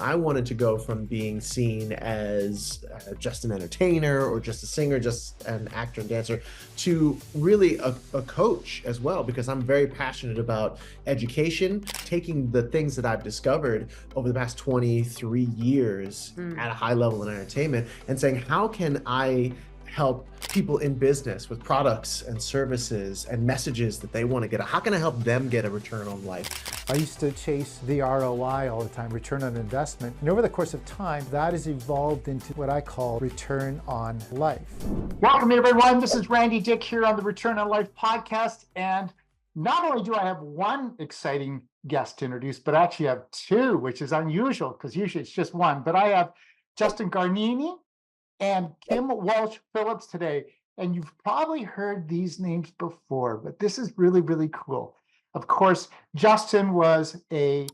I wanted to go from being seen as just an entertainer or just a singer, just an actor and dancer, to really a coach as well, because I'm very passionate about education, taking the things that I've discovered over the past 23 years Mm. at a high level in entertainment and saying, how can I help people in business with products and services and messages that they want to get? How can I help them get a return on life? I used to chase the ROI all the time, return on investment. And over the course of time, that has evolved into what I call return on life. Welcome, everyone. This is Randy Dyck here on the Return on Life podcast. And not only do I have one exciting guest to introduce, but I actually have two, which is unusual because usually it's just one. But I have Justin Garnini and Kim Walsh Phillips today. And you've probably heard these names before, but this is really, really cool. Of course, Justin was a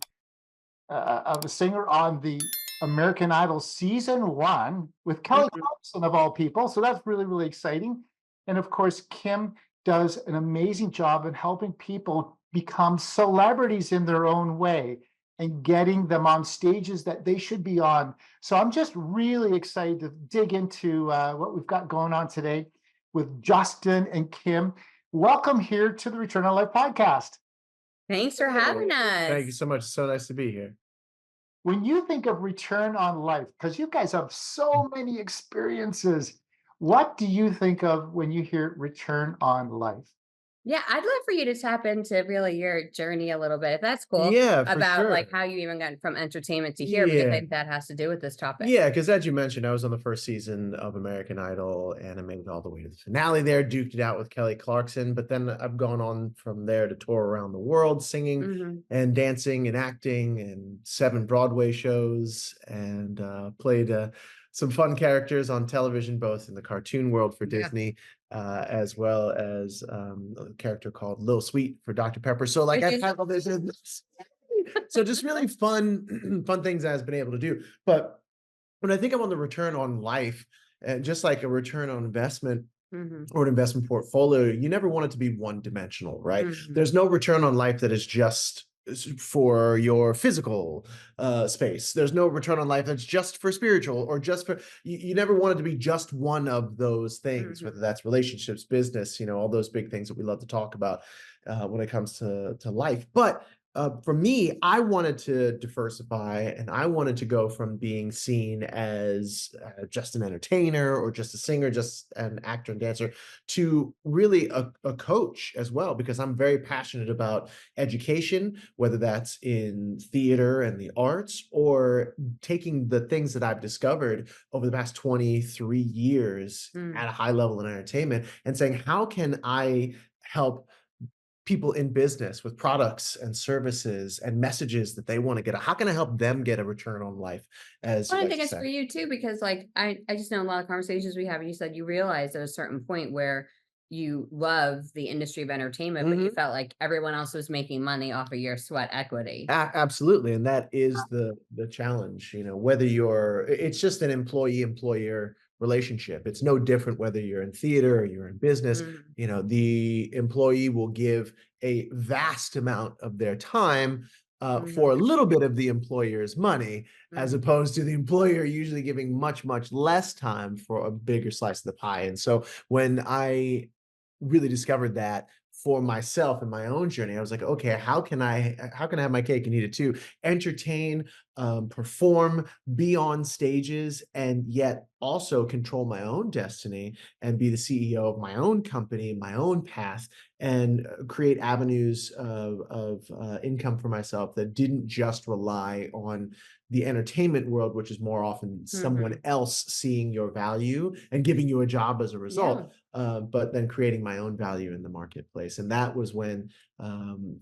singer on the American Idol season 1 with Kelly Clarkson of all people. So that's really, really exciting. And of course, Kim does an amazing job in helping people become celebrities in their own way and getting them on stages that they should be on. So I'm just really excited to dig into what we've got going on today with Justin and Kim. Welcome here to the Return on Life podcast. Thanks for having us. Thank you so much. So nice to be here. When you think of return on life, because you guys have so many experiences, what do you think of when you hear return on life? Yeah, I'd love for you to tap into really your journey a little bit, if that's cool. Yeah, for About sure. like how you even got from entertainment to here, because I Yeah. think that has to do with this topic. Yeah, because as you mentioned, I was on the first season of American Idol and I made it all the way to the finale there, duked it out with Kelly Clarkson. But then I've gone on from there to tour around the world singing Mhm. and dancing and acting and 7 Broadway shows and played some fun characters on television, both in the cartoon world for Yeah. Disney, as well as a character called Lil Sweet for Dr. Pepper. So like I've had all this. So just really fun, fun things I've been able to do. But when I think I'm on the return on life, and just like a return on investment Mhm. or an investment portfolio, you never want it to be one dimensional, right? Mhm. There's no return on life that is just for your physical space. There's no return on life that's just for spiritual or just for you never want it to be just one of those things, Mhm. whether that's relationships, business, all those big things that we love to talk about when it comes to life. But for me, I wanted to diversify and I wanted to go from being seen as just an entertainer or just a singer, just an actor and dancer, to really a coach as well, because I'm very passionate about education, whether that's in theater and the arts or taking the things that I've discovered over the past 23 years Mm. at a high level in entertainment and saying, how can I help people in business with products and services and messages that they want to get? How can I help them get a return on life, as Well, you I like think to it's say? for you too, because like I just know a lot of conversations we have, and you said you realized at a certain point where you love the industry of entertainment, but you Mhm. felt like everyone else was making money off of your sweat equity. Absolutely, and that is the challenge, whether it's just an employee-employer relationship. It's no different whether you're in theater or you're in business. Mhm. The employee will give a vast amount of their time for Mhm. a little bit of the employer's money, as Mhm. opposed to the employer usually giving much, much less time for a bigger slice of the pie. And so when I really discovered that for myself in my own journey, I was like, okay, how can I have my cake and eat it too? Entertain, perform, be on stages, and yet also control my own destiny and be the CEO of my own company, my own path, and create avenues of income for myself that didn't just rely on the entertainment world, which is more often someone Mhm. else seeing your value and giving you a job as a Yeah. result, but then creating my own value in the marketplace. And that was when,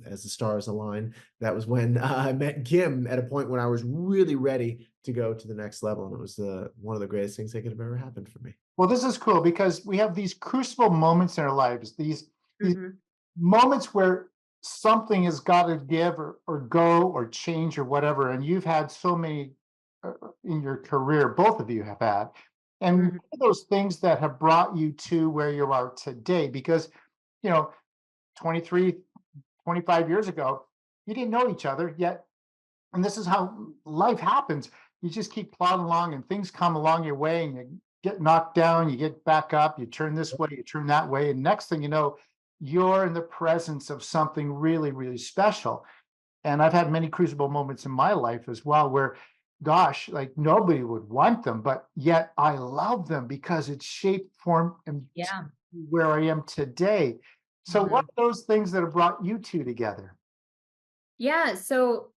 as the stars align, that was when I met Kim at a point when I was really ready to go to the next level. And it was one of the greatest things that could have ever happened for me. Well, this is cool because we have these crucible moments in our lives, these Mhm. moments where something has got to give or go or change or whatever. And you've had so many in your career, both of you have had. And what Mhm. are those things that have brought you to where you are today? Because, you know, 23, 25 years ago, you didn't know each other, yet And this is how life happens. You just keep plodding along and things come along your way and you get knocked down, you get back up, you turn this way, you turn that way. And next thing you know, you're in the presence of something really, really special. And I've had many crucible moments in my life as well where, gosh, like nobody would want them, but yet I love them because it's shaped, formed, and Yeah. where I am today. So, what Mhm. are those things that have brought you two together? Yeah, so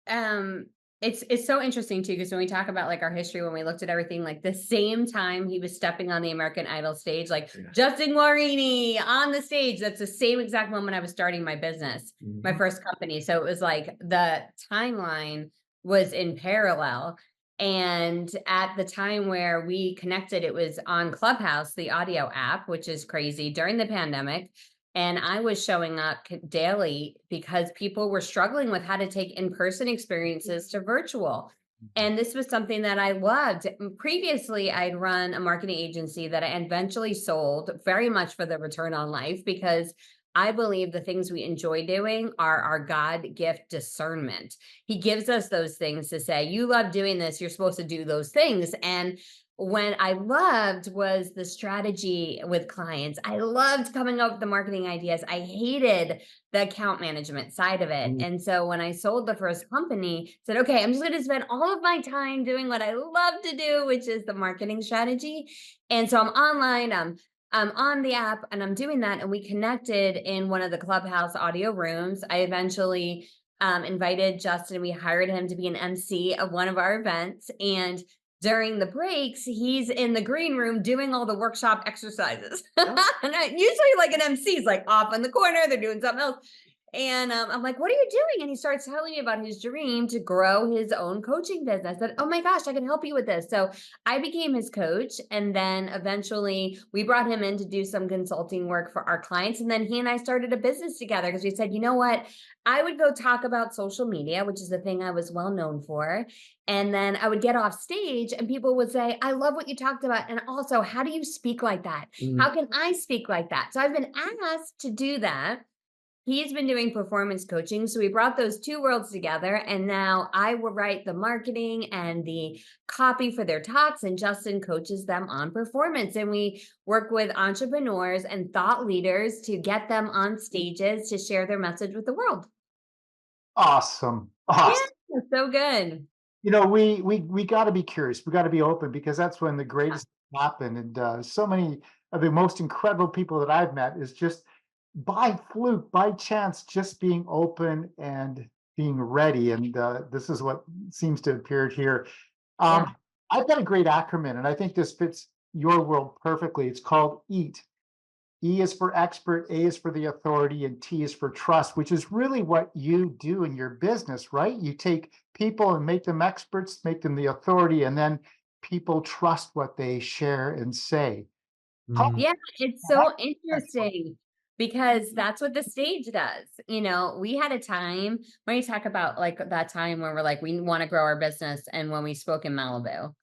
it's so interesting too, because when we talk about like our history, when we looked at everything, like the same time he was stepping on the American Idol stage, like Yeah. Justin Guarini on the stage, that's the same exact moment I was starting my business, my Mhm. first company. So it was like the timeline was in parallel. And at the time where we connected, it was on Clubhouse, the audio app, which is crazy during the pandemic. And I was showing up daily because people were struggling with how to take in-person experiences to virtual. Mhm. And this was something that I loved. Previously, I'd run a marketing agency that I eventually sold very much for the return on life because I believe the things we enjoy doing are our God gift discernment. He gives us those things to say, you love doing this, you're supposed to do those things. And when I loved was the strategy with clients. I loved coming up with the marketing ideas. I hated the account management side of it. Mm. And so when I sold the first company, said, okay, I'm just going to spend all of my time doing what I love to do, which is the marketing strategy. And so I'm online, I'm on the app and I'm doing that. And we connected in one of the Clubhouse audio rooms. I eventually invited Justin. We hired him to be an MC of one of our events. And during the breaks, he's in the green room doing all the workshop exercises. Oh. And usually, like an MC is like off in the corner, they're doing something else. And I'm like, what are you doing? And he starts telling me about his dream to grow his own coaching business. I said, oh my gosh, I can help you with this. So I became his coach. And then eventually we brought him in to do some consulting work for our clients. And then he and I started a business together because we said, you know what? I would go talk about social media, which is the thing I was well known for. And then I would get off stage and people would say, I love what you talked about. And also, how do you speak like that? Mm. How can I speak like that? So I've been asked to do that. He's been doing performance coaching. So we brought those two worlds together. And now I will write the marketing and the copy for their talks, and Justin coaches them on performance. And we work with entrepreneurs and thought leaders to get them on stages to share their message with the world. Awesome. Yeah, Awesome. so good. You know, we got to be curious. We got to be open because that's when the greatest happen. And so many of the most incredible people that I've met is just by fluke, by chance, just being open and being ready. And this is what seems to appear here. Um, Yeah. I've got a great acronym, and I think this fits your world perfectly. It's called EAT. E is for expert, A is for the authority, and T is for trust, which is really what you do in your business, right? You take people and make them experts, make them the authority, and then people trust what they share and say. How Mm. Yeah, it's so interesting because that's what the stage does. You know, we had a time when you talk about like that time when we're like, we want to grow our business and when we spoke in Malibu.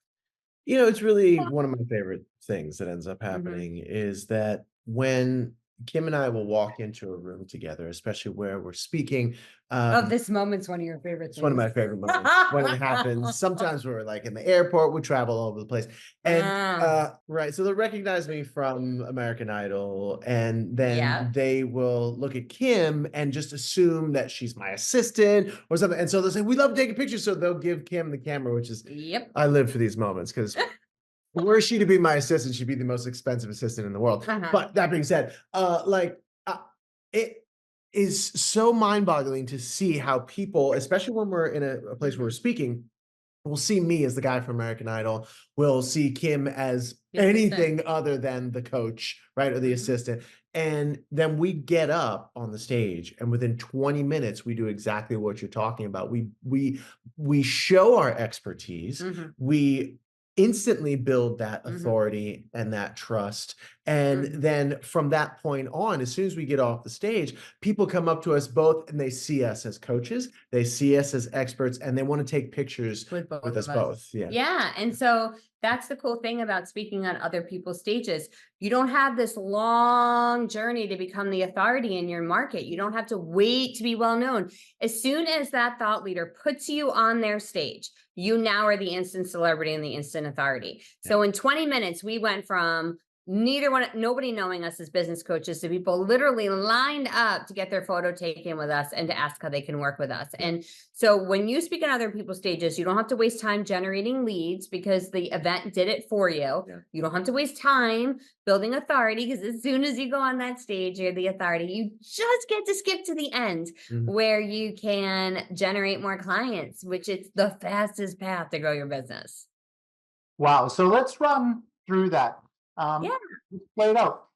You know, it's really one of my favorite things that ends up Mhm. happening is that when Kim and I will walk into a room together, especially where we're speaking, Oh, um, this moment's one of your favorite it's one of things. my favorite moments when it happens. Sometimes we're like in the airport, we travel all over the place. And Ah, right, so they'll recognize me from American Idol, and yeah. then they will look at Kim and just assume that she's my assistant or something. And so they'll say, we love taking pictures. So they'll give Kim the camera, which is Yep. I live for these moments because were she to be my assistant, she'd be the most expensive assistant in the world. Uh-huh. But that being said, it is so mind-boggling to see how people, especially when we're in a place where we're Mhm. speaking, will see me as the guy from American Idol, will see Kim as The assistant. anything other than the coach, right, or the Mhm. assistant. And then we get up on the stage, and within 20 minutes, we do exactly what you're talking about. We show our expertise. Mhm. We instantly build that Mhm. authority and that trust. And Mhm. then from that point on, as soon as we get off the stage, people come up to us both and they see us as coaches, they see us as experts, and they want to take pictures With both with us of us. both. Yeah. Yeah, and so that's the cool thing about speaking on other people's stages. You don't have this long journey to become the authority in your market. You don't have to wait to be well known. As soon as that thought leader puts you on their stage, you now are the instant celebrity and the instant authority. So in 20 minutes, we went from nobody knowing us as business coaches to people literally lined up to get their photo taken with us and to ask how they can work with us. And so when you speak on other people's stages, you don't have to waste time generating leads because the event did it for you. Yeah. You don't have to waste time building authority because as soon as you go on that stage, you're the authority. You just get to skip to the end Mhm. where you can generate more clients, which is the fastest path to grow your business. Wow. So let's run through that. Yeah. Let's play it out.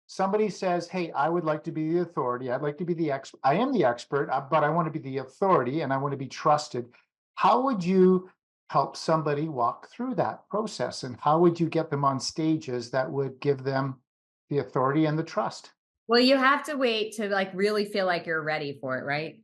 Somebody says, "Hey, I would like to be the authority. I'd like to be the expert. I am the expert, but I want to be the authority and I want to be trusted." How would you help somebody walk through that process? And how would you get them on stages that would give them the authority and the trust? Well, you have to wait to like really feel like you're ready for it, right?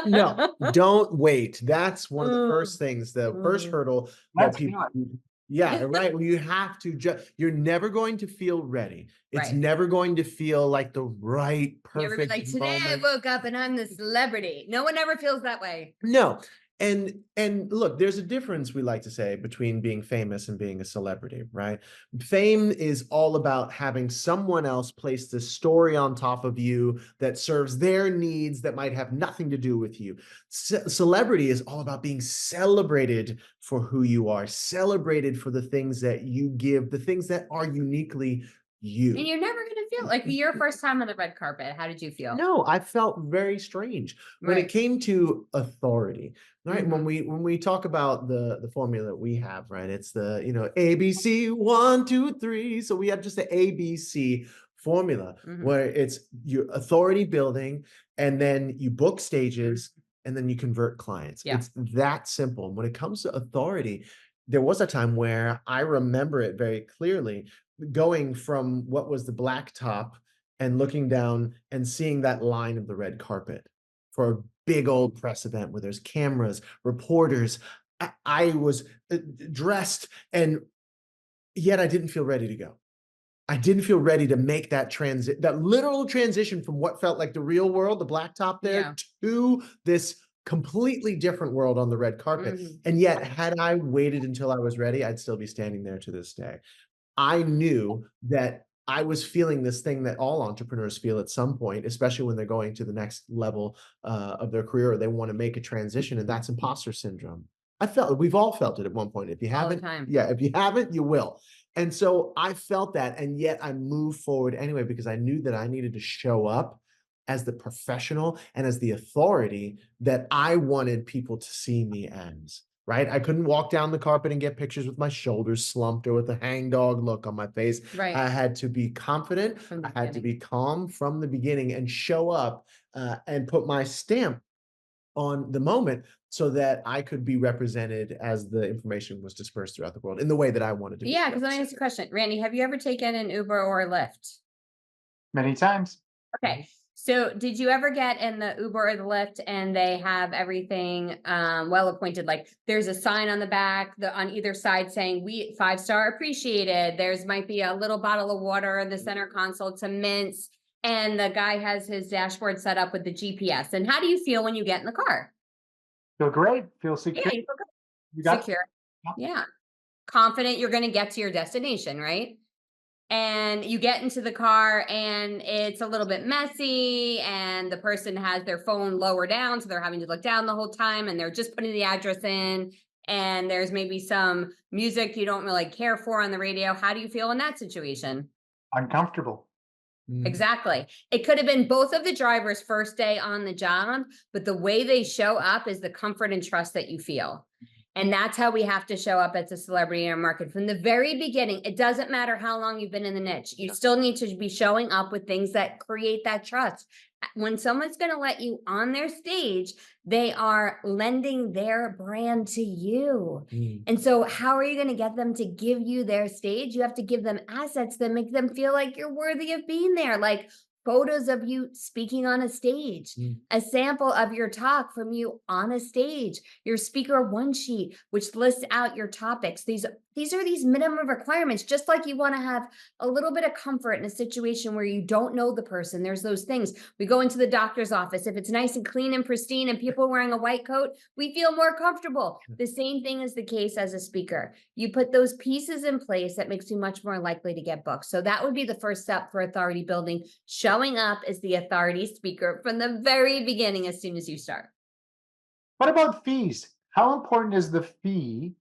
No, don't wait. That's one of the first Mm, things, the first mm. hurdle that Let's people. feel it. Yeah, right. Well, you have to you're never going to feel ready. It's Right. never going to feel like the right, You ever be perfect like, today I moment. woke up and I'm the celebrity. No one ever feels that way. No. And look, there's a difference, we like to say, between being famous and being a celebrity, right? Fame is all about having someone else place this story on top of you that serves their needs that might have nothing to do with you. Celebrity is all about being celebrated for who you are, celebrated for the things that you give, the things that are uniquely And you. you're never gonna feel like your first time on the red carpet. How did you feel? No, I felt very strange when it Right. came to authority, right? When Mhm. we talk about the formula that we have, right? It's the, ABC 1, 2, 3. So we have just the ABC formula Mhm. where it's your authority building, and then you book stages, and then you convert clients. Yeah. It's that simple. And when it comes to authority, there was a time where I remember it very clearly, going from what was the black top and looking down and seeing that line of the red carpet for a big old press event where there's cameras, reporters. I was dressed, and yet I didn't feel ready to go. I didn't feel ready to make that literal transition from what felt like the real world, the blacktop there, Yeah. to this completely different world on the red carpet. Mhm. And yet, had I waited until I was ready, I'd still be standing there to this day. I knew that I was feeling this thing that all entrepreneurs feel at some point, especially when they're going to the next level of their career, or they want to make a transition, and that's imposter syndrome. We've all felt it at one point. If you All the haven't, time. yeah, if you haven't, you will. And so I felt that, and yet I moved forward anyway because I knew that I needed to show up as the professional and as the authority that I wanted people to see me as. Right? I couldn't walk down the carpet and get pictures with my shoulders slumped or with a hangdog look on my face. Right. I had to be confident. From the I had to beginning. be calm from the beginning and show up and put my stamp on the moment so that I could be represented as the information was dispersed throughout the world in the way that I wanted to be Yeah, because let me ask you a represented. question. Randy, have you ever taken an Uber or a Lyft? Many times. Okay. So did you ever get in the Uber or the Lyft and they have everything well appointed? Like there's a sign on the back, on either side saying we 5-star appreciated. There's might be a little bottle of water in the center console, some mints, and the guy has his dashboard set up with the GPS. And how do you feel when you get in the car? Feel great. Feel Yeah, secure. you feel good. You got Secure. Yeah. Confident you're going to get to your destination, right? And you get into the car and it's a little bit messy and the person has their phone lower down, so they're having to look down the whole time and they're just putting the address in, and there's maybe some music you don't really care for on the radio. How do you feel in that situation? uncomfortable. Mm. Exactly. It could have been both of the drivers' first day on the job, but the way they show up is the comfort and trust that you feel. And that's how we have to show up as a celebrity in our market from the very beginning. It doesn't matter how long you've been in the niche. You still need to be showing up with things that create that trust. When someone's going to let you on their stage, they are lending their brand to you. And so how are you going to get them to give you their stage? You have to give them assets that make them feel like you're worthy of being there. Like photos of you speaking on a stage, a sample of your talk from you on a stage, your speaker one sheet, which lists out your topics. These are these minimum requirements, just like you want to have a little bit of comfort in a situation where you don't know the person. There's those things. We go into the doctor's office. If it's nice and clean and pristine and people wearing a white coat, we feel more comfortable. The same thing is the case as a speaker. You put those pieces in place that makes you much more likely to get booked. So that would be the first step for authority building, showing up as the authority speaker from the very beginning as soon as you start. What about fees? How important is the fee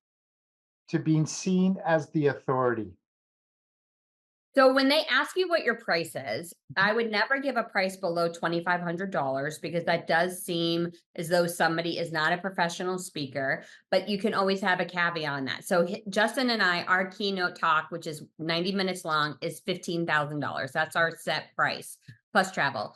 to being seen as the authority? So when they ask you what your price is, I would never give a price below $2,500 because that does seem as though somebody is not a professional speaker, but you can always have a caveat on that. So Justin and I, our keynote talk, which is 90 minutes long, is $15,000. That's our set price plus travel.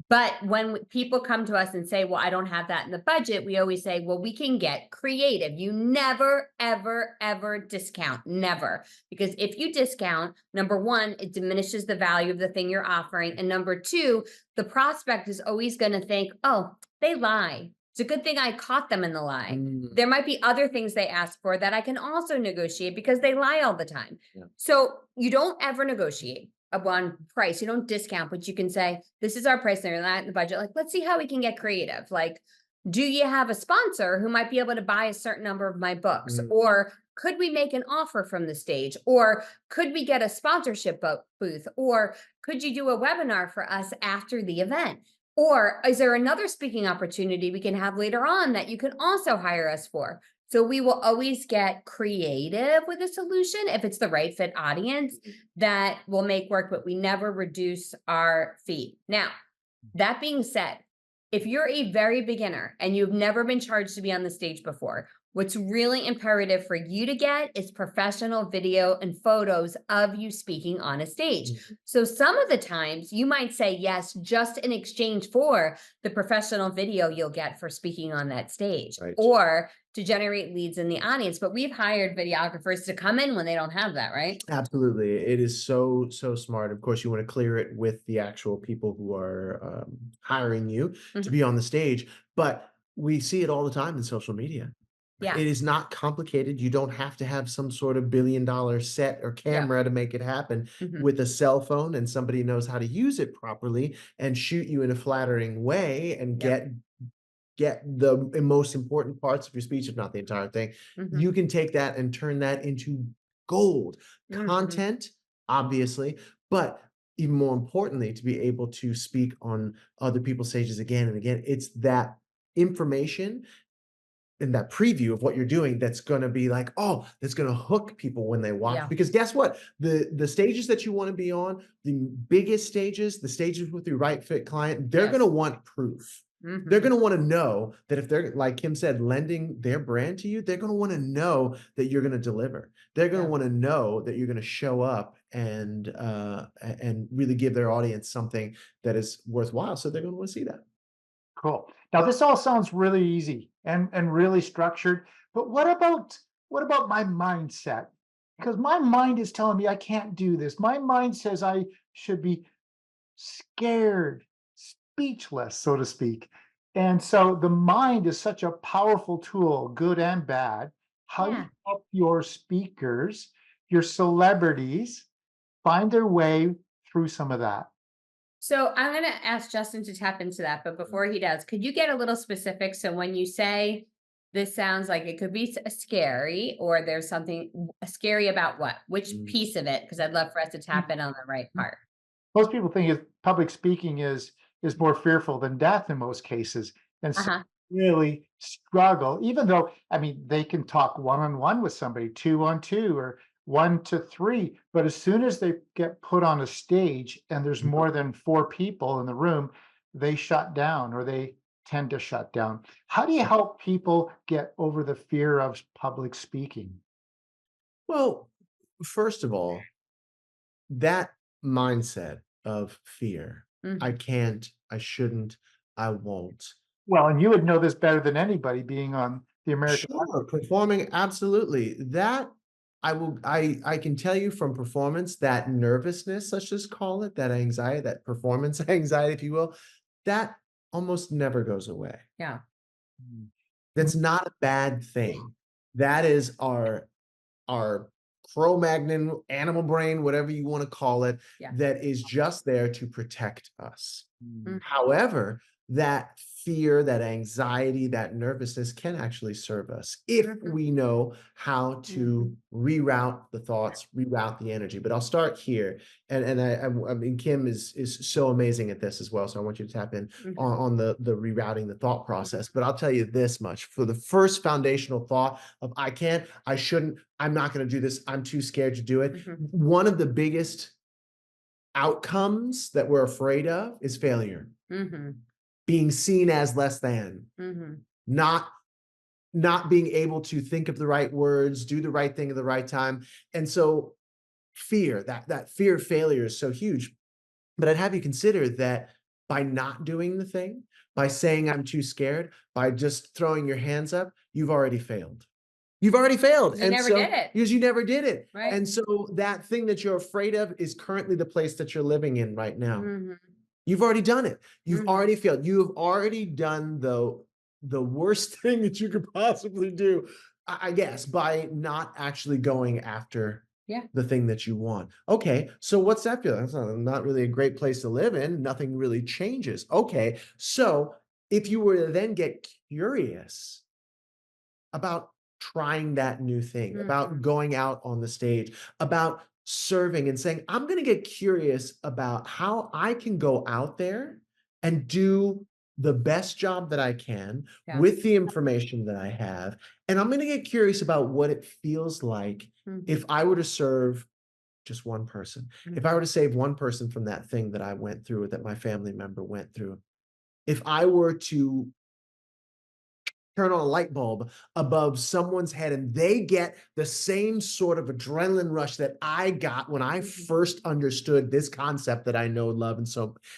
But when people come to us and say, well, I don't have that in the budget, we always say, well, we can get creative. You never, ever, ever discount. Never. Because if you discount, number one, it diminishes the value of the thing you're offering. And number two, the prospect is always going to think, oh, they lie. It's a good thing I caught them in the lie. There might be other things they ask for that I can also negotiate because they lie all the time. So you don't ever negotiate one price. You don't discount, but you can say, this is our price, they're not in the budget. Like, let's see how we can get creative. Like, do you have a sponsor who might be able to buy a certain number of my books? Or could we make an offer from the stage? Or could we get a sponsorship booth? Or could you do a webinar for us after the event? Or is there another speaking opportunity we can have later on that you can also hire us for? So we will always get creative with a solution if it's the right fit audience that will make work, but we never reduce our fee. Now, that being said, if you're a very beginner and you've never been charged to be on the stage before, what's really imperative for you to get is professional video and photos of you speaking on a stage. So some of the times you might say yes, just in exchange for the professional video you'll get for speaking on that stage, or to generate leads in the audience. But we've hired videographers to come in when they don't have that, right? Absolutely. It is so smart. Of course, you want to clear it with the actual people who are hiring you to be on the stage, but we see it all the time in social media. Yeah. It is not complicated. You don't have to have some sort of billion-dollar set or camera to make it happen. With a cell phone and somebody knows how to use it properly and shoot you in a flattering way and get the most important parts of your speech, if not the entire thing, you can take that and turn that into gold content, obviously, but even more importantly, to be able to speak on other people's stages again and again. It's that information and that preview of what you're doing that's going to be like, oh, that's going to hook people when they watch. Because guess what? The stages that you want to be on, the biggest stages, the stages with your right fit client, they're going to want proof. They're going to want to know that if they're, like Kim said, lending their brand to you, they're going to want to know that you're going to deliver. They're going to want to know that you're going to show up and really give their audience something that is worthwhile. So they're going to want to see that. Cool. Now this all sounds really easy and really structured, but what about my mindset? Because my mind is telling me I can't do this. My mind says I should be scared, speechless, so to speak. And so the mind is such a powerful tool, good and bad. How do you help your speakers, your celebrities, find their way through some of that? So I'm going to ask Justin to tap into that. But before he does, could you get a little specific? So when you say this sounds like it could be scary, or there's something scary about what? Which piece of it? Because I'd love for us to tap in on the right part. Most people think public speaking is more fearful than death in most cases. And so really struggle, even though, I mean, they can talk one-on-one with somebody, 2-on-2, or 1-to-3. But as soon as they get put on a stage and there's more than 4 people in the room, they shut down or they tend to shut down. How do you help people get over the fear of public speaking? Well, first of all, that mindset of fear, I Mhm. can't, I shouldn't, I won't. Well, and you would know this better than anybody being on the American Sure, performing, absolutely. That I can tell you from performance, that nervousness, let's just call it, that anxiety, that performance anxiety, if you will, that almost never goes away. Yeah. Mm. That's not a bad thing. That is our Cro-Magnon, animal brain, whatever you wanna call it, Yeah. that is just there to protect us. Mm. Mm. However, that fear, that anxiety, that nervousness can actually serve us if Mhm. we know how to Mhm. reroute the thoughts, reroute the energy. But I'll start here, and I mean Kim is so amazing at this as well. So I want you to tap in Okay. on the rerouting the thought Mhm. process. But I'll tell you this much: for the first foundational thought of I can't, I shouldn't, I'm not going to do this, I'm too scared to do it. Mhm. One of the biggest outcomes that we're afraid of is failure, Mhm. being seen as less than, Mhm. not not being able to think of the right words, do the right thing at the right time. And so fear, that fear of failure is so huge. But I'd have you consider that by not doing the thing, by saying I'm too scared, by just throwing your hands up, you've already failed. You've already failed. 'Cause you And never did so it, because you never did it. right? And so that thing that you're afraid of is currently the place that you're living in right now. Mhm. You've already done it. You've Mhm. already failed. You have already done the worst thing that you could possibly do, I guess, by not actually going after Yeah. the thing that you want. Okay, so what's that feel? That's not really a great place to live in. Nothing really changes. Okay, so if you were to then get curious about trying that new thing, about Mhm. going out on the stage, about serving and saying, I'm going to get curious about how I can go out there and do the best job that I can Yeah. with the information that I have. And I'm going to get curious about what it feels like Mhm. if I were to serve just one person, if I Mhm. were to save one person from that thing that I went through, or that my family member went through, if I were to turn on a light bulb above someone's head and they get the same sort of adrenaline rush that I got when I Mhm. first understood this concept that I know, love,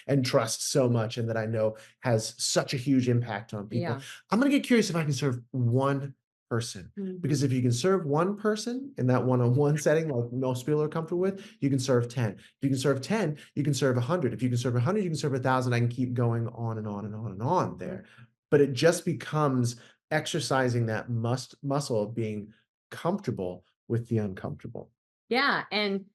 and trust so much, and that I know has such a huge impact on people. Yeah. I'm going to get curious if I can serve one person. Because Mhm. if you can serve one person in that one-on-one setting, like most people are comfortable with, you can serve 10. If you can serve 10, you can serve 100. If you can serve 100, you can serve 1,000. I can keep going on and on and on and on Mhm. there. But it just becomes exercising that muscle of being comfortable with the uncomfortable. Yeah, and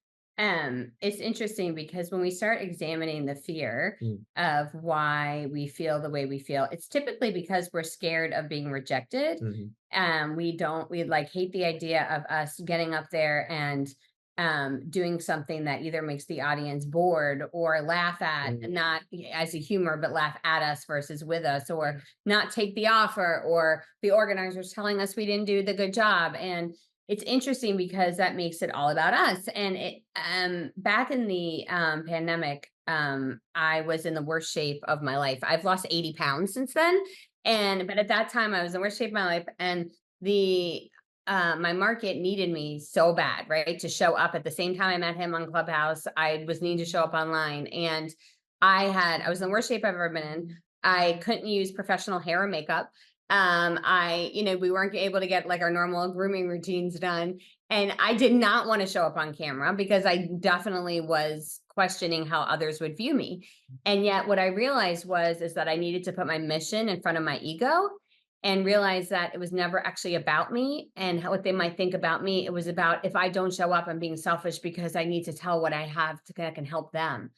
it's interesting because when we start examining the fear Mm, of why we feel the way we feel, it's typically because we're scared of being rejected. mhm, We like hate the idea of us getting up there and doing something that either makes the audience bored or laugh at, mm, not as a humor, but laugh at us versus with us, or not take the offer, or the organizers telling us we didn't do the good job. And it's interesting because that makes it all about us. And it back in the pandemic, I was in the worst shape of my life. I've lost 80 pounds since then. But at that time I was in the worst shape of my life. And the my market needed me so bad, right? To show up at the same time I met him on Clubhouse. I was needing to show up online. And I was in the worst shape I've ever been in. I couldn't use professional hair or makeup. We weren't able to get like our normal grooming routines done. And I did not want to show up on camera because I definitely was questioning how others would view me. And yet what I realized is that I needed to put my mission in front of my ego and realize that it was never actually about me and what they might think about me. It was about, if I don't show up, I'm being selfish because I need to tell what I have to that can help them.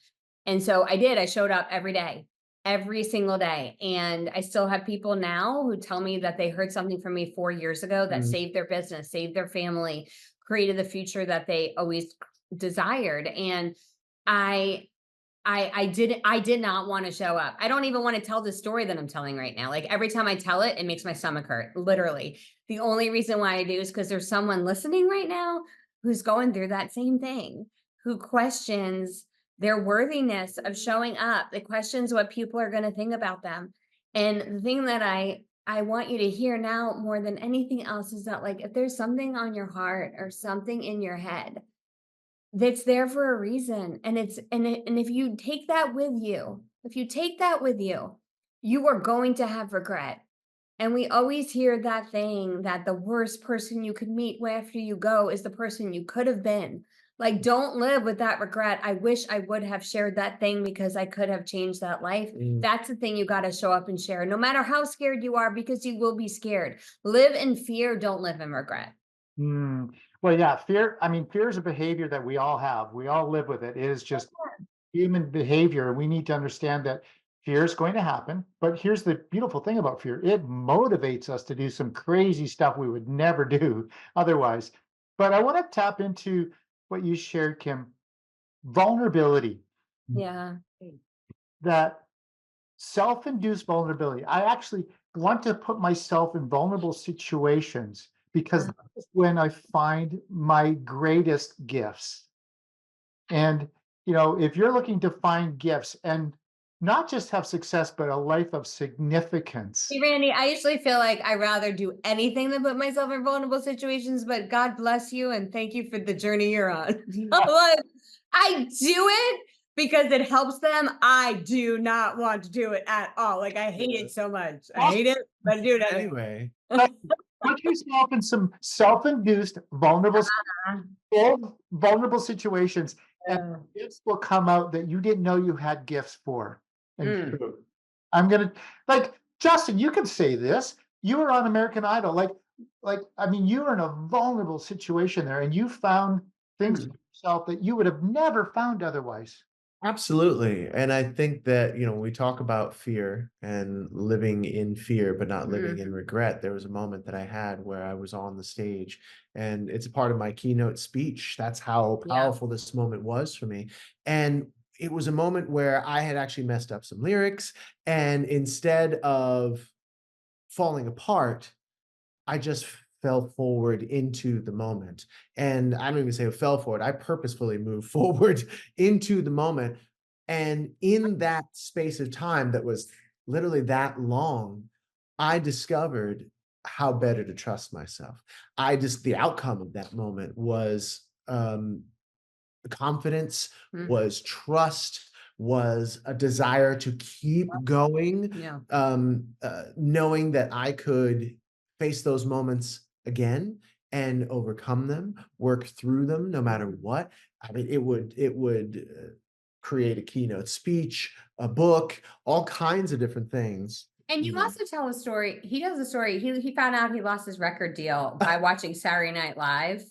And so I did. I showed up every day, every single day. And I still have people now who tell me that they heard something from me 4 years ago that mm. saved their business, saved their family, created the future that they always desired. And I I did not want to show up. I don't even want to tell the story that I'm telling right now. Like every time I tell it, it makes my stomach hurt. Literally. The only reason why I do is because there's someone listening right now who's going through that same thing, who questions their worthiness of showing up. That questions what people are going to think about them. And the thing that I want you to hear now more than anything else is that, like, if there's something on your heart or something in your head that's there for a reason, and and if you take that with you, if you take that with you, you are going to have regret. And we always hear that thing that the worst person you could meet after you go is the person you could have been. Like, don't live with that regret. I wish I would have shared that thing because I could have changed that life. Mm. That's the thing you got to show up and share, no matter how scared you are, because you will be scared. Live in fear, don't live in regret. Mm. Well, yeah, fear. I mean, fear is a behavior that we all have. We all live with it. It is just human behavior. We need to understand that fear is going to happen. But here's the beautiful thing about fear: it motivates us to do some crazy stuff we would never do otherwise. But I want to tap into what you shared, Kim, vulnerability, Yeah. that self-induced vulnerability. I actually want to put myself in vulnerable situations because Uh, that's when I find my greatest gifts. And, if you're looking to find gifts and not just have success, but a life of significance. Hey, Randy, I usually feel like I rather do anything than put myself in vulnerable situations, but God bless you and thank you for the journey you're on. Like, I do it because it helps them. I do not want to do it at all. Like, I hate Yeah. it so much. I Also, hate it, but I do it anyway. Anyway, like, put yourself in some self-induced, vulnerable situations, and Uh, gifts will come out that you didn't know you had gifts for. And mm. I'm gonna like Justin, you can say this. You were on American Idol. I mean, you were in a vulnerable situation there, and you found things for yourself that you would have never found otherwise. absolutely. And I think that, we talk about fear and living in fear, but not living in Mhm. regret. There was a moment that I had where I was on the stage, and it's a part of my keynote speech. That's how Yeah. powerful this moment was for me. And it was a moment where I had actually messed up some lyrics. And instead of falling apart, I just fell forward into the moment. And I don't even say fell forward. I purposefully moved forward into the moment. And in that space of time that was literally that long, I discovered how better to trust myself. The outcome of that moment was confidence, Mm. was trust, was a desire to keep going, Yeah. knowing that I could face those moments again and overcome them, work through them no matter what. I mean, it would create a keynote speech, a book, all kinds of different things. And you Mhm. also tell a story. He tells a story. He found out he lost his record deal by watching Saturday Night Live.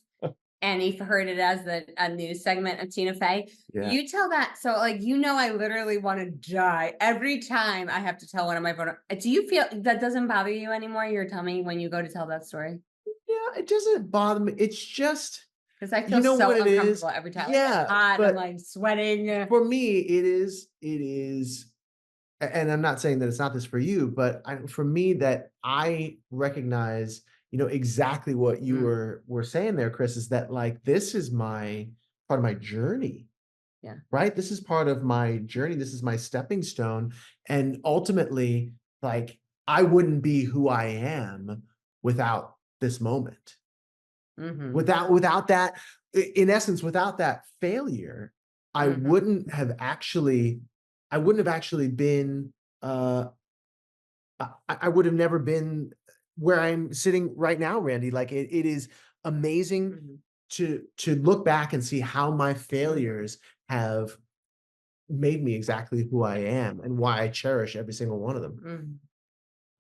And he heard it as a news segment of Tina Fey. Yeah. You tell that, so like I literally want to die every time I have to tell one of my do you feel that doesn't bother you anymore? You're telling me when you go to tell that story? Yeah, it doesn't bother me. It's just, Because I you feel know so what it is? uncomfortable every time. Like, it's Yeah, hot, I'm but like sweating. for me, it is, and I'm not saying that it's not this for you, but for me, that I recognize, exactly what you Mm, were saying there, Chris, is that like this is my part of my journey, yeah. right? This is part of my journey. This is my stepping stone, and ultimately, like I wouldn't be who I am without this moment. Hmm. Without that, in essence, without that failure, I Hmm. wouldn't have actually I wouldn't have actually been, uh, I would have never been where I'm sitting right now, Randy. Like it is amazing Hmm. to look back and see how my Hmm. failures have made me exactly who I am and why I cherish every single one of them.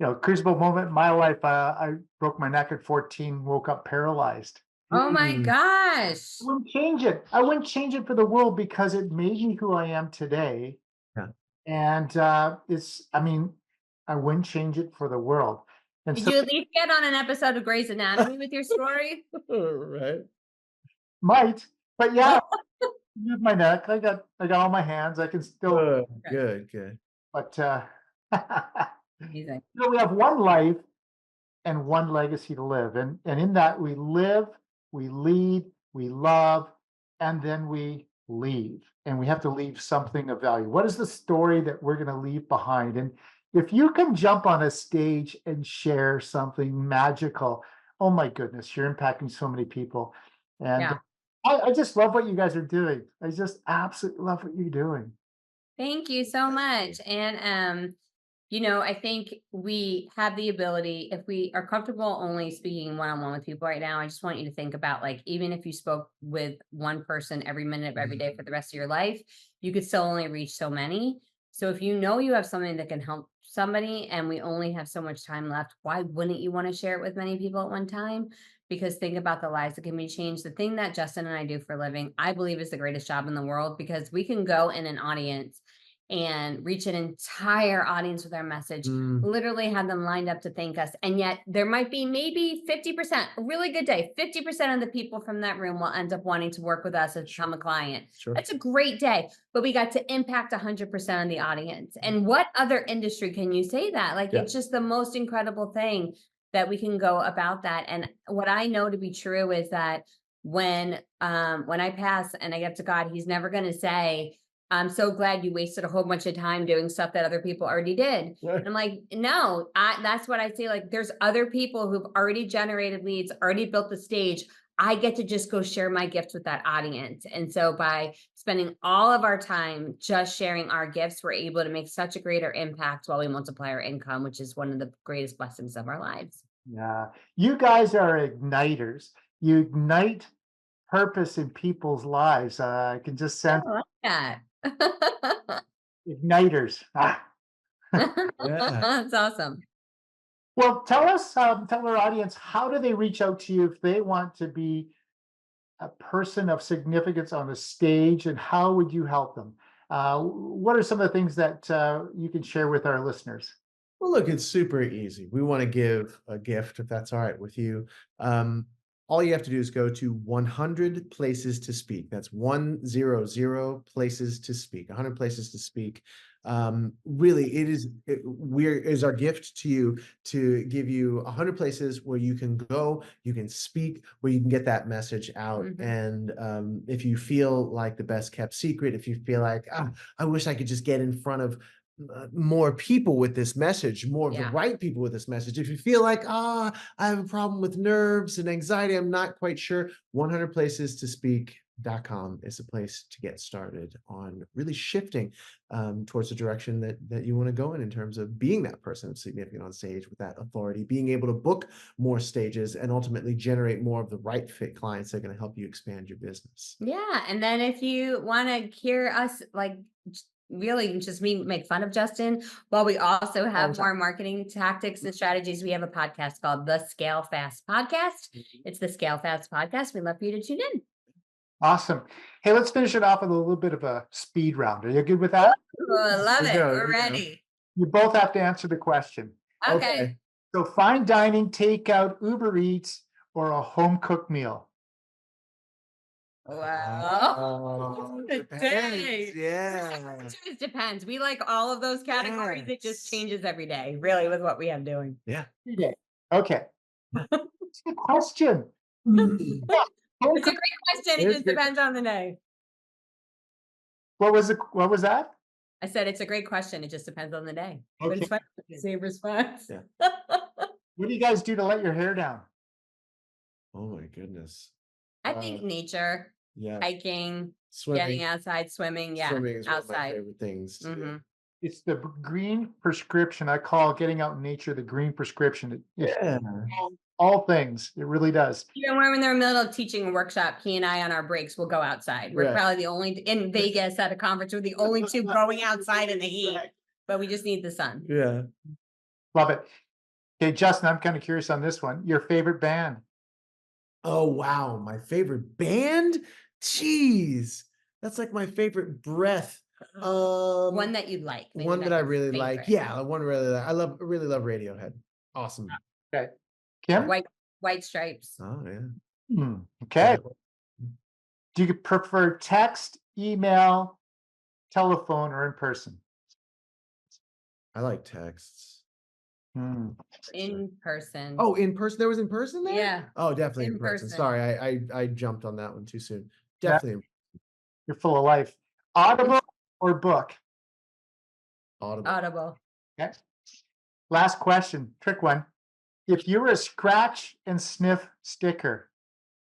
Hmm. Crucible moment in my life. I broke my neck at 14, woke up paralyzed. Oh my Mm, gosh. I wouldn't change it. I wouldn't change it for the world because it made me who I am today. yeah. And I mean, I wouldn't change it for the world. And Did so you at least get on an episode of Grey's Anatomy with your story? Right. might, but yeah, use my neck. I got all my hands. I can still, Good, good. but Amazing. we have one life and one legacy to live. And in that we live, we lead, we love, and then we leave. And we have to leave something of value. What is the story that we're going to leave behind? And If you can jump on a stage and share something magical, oh my goodness, you're impacting so many people. And Yeah. I just love what you guys are doing. I just absolutely love what you're doing. Thank you so much. And I think we have the ability, if we are comfortable only speaking one-on-one with people right now, I just want you to think about, like, even if you spoke with one person every minute of every day for the rest of your life, you could still only reach so many. So if you know you have something that can help somebody and we only have so much time left, why wouldn't you want to share it with many people at one time? Because think about the lives that can be changed. The thing that Justin and I do for a living, I believe, is the greatest job in the world, because we can go in an audience and reach an entire audience with our message, Mm, literally have them lined up to thank us. And yet there might be maybe 50%, a really good day, 50% of the people from that room will end up wanting to work with us and sure, become a client. sure. That's a great day, but we got to impact 100% of the audience. And what other industry can you say that? Like, Yeah. it's just the most incredible thing that we can go about that. And what I know to be true is that when I pass and I get to God, he's never going to say, "I'm so glad you wasted a whole bunch of time doing stuff that other people already did." Right. And I'm like, no, that's what I say. Like, there's other people who've already generated leads, already built the stage. I get to just go share my gifts with that audience. And so by spending all of our time just sharing our gifts, we're able to make such a greater impact while we multiply our income, which is one of the greatest blessings of our lives. Yeah. You guys are igniters. You ignite purpose in people's lives. I can just I sense like that. igniters. Ah. Yeah. That's awesome. Well, tell us, tell our audience, how do they reach out to you if they want to be a person of significance on a stage, and how would you help them? What are some of the things that you can share with our listeners? Well, look, it's super easy. We want to give a gift, if that's all right with you. Um, all you have to do is go to 100 places to speak. That's 100 places to speak, 100 places to speak. Really, is our gift to you to give you 100 places where you can go, you can speak, where you can get that message out. Mhm. And if you feel like the best kept secret, if you feel like, I wish I could just get in front of more people with this message, more of the Yeah. right people with this message. If you feel like, I have a problem with nerves and anxiety, I'm not quite sure, 100 places to speak.com is a place to get started on really shifting towards the direction that you want to go in terms of being that person significant on stage with that authority, being able to book more stages and ultimately generate more of the right fit clients that are going to help you expand your business. Yeah. And then if you want to hear us, like, really just me make fun of Justin, while we also All the have time. more marketing tactics and strategies, we have a podcast called The Scale Fast Podcast. It's the Scale Fast Podcast. We'd love for you to tune in. Awesome. Hey, let's finish it off with a little bit of a speed round. Are you good with that? Ooh, I love Here we it. go, We're here we go. ready. You both have to answer the question. Okay. Okay. So fine dining, takeout, Uber Eats, or a home cooked meal? Well, Depends. dang. Yeah. It just depends. We like all of those categories. It just Yes. changes every day, really, with what we have doing. Yeah. Okay. Okay. It's a good question. Mm. Home It's a cooked- great question. It It's just great. depends on the day. What was that? I said it's a great question. It just depends on the day. But Okay. it's fun. Same response. Yeah. What do you guys do to let your hair down? Oh my goodness. I think nature, Yeah. hiking, getting Swimming. outside, swimming. Yeah, Swimming is one of my outside. favorite things to do. hmm It's the green prescription. I call getting out in nature the green prescription. It Yeah. all things. It really does. Even when we're in the middle of teaching a workshop, he and I on our breaks will go outside. We're Right. probably the only in Vegas at a conference. We're the only two going outside in the heat, but we just need the sun. Yeah. Love it. Okay, Justin, I'm kind of curious on this one. Your favorite band? Oh, wow. My favorite band? Jeez. That's like my favorite breath. One that you like. maybe One not that I your really like. favorite. Yeah, one really love Radiohead. Awesome. Okay. Kim? White stripes. Oh, yeah. Okay. Yeah. Do you prefer text, email, telephone, or in person? I like texts. Hmm. In person. Oh, in person? There was in person there? Yeah. Oh, definitely in In person. person. Sorry, I jumped on that one too soon. Yeah. Definitely You're full of life. Audible or book? Audible. Audible. Okay. Last question, trick one. If you were a scratch and sniff sticker,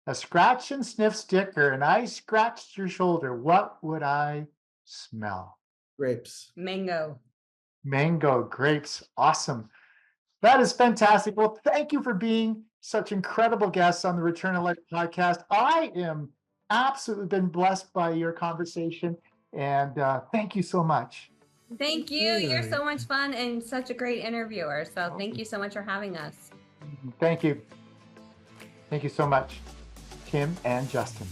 and I scratched your shoulder, what would I smell? Grapes. Mango. Mango, grapes. Awesome. That is fantastic. Well, thank you for being such incredible guests on the Return to Life podcast. I am absolutely been blessed by your conversation, and thank you so much. Thank you. You're so much fun and such a great interviewer. So thank you so much for having us. Thank you. Thank you so much, Kim and Justin.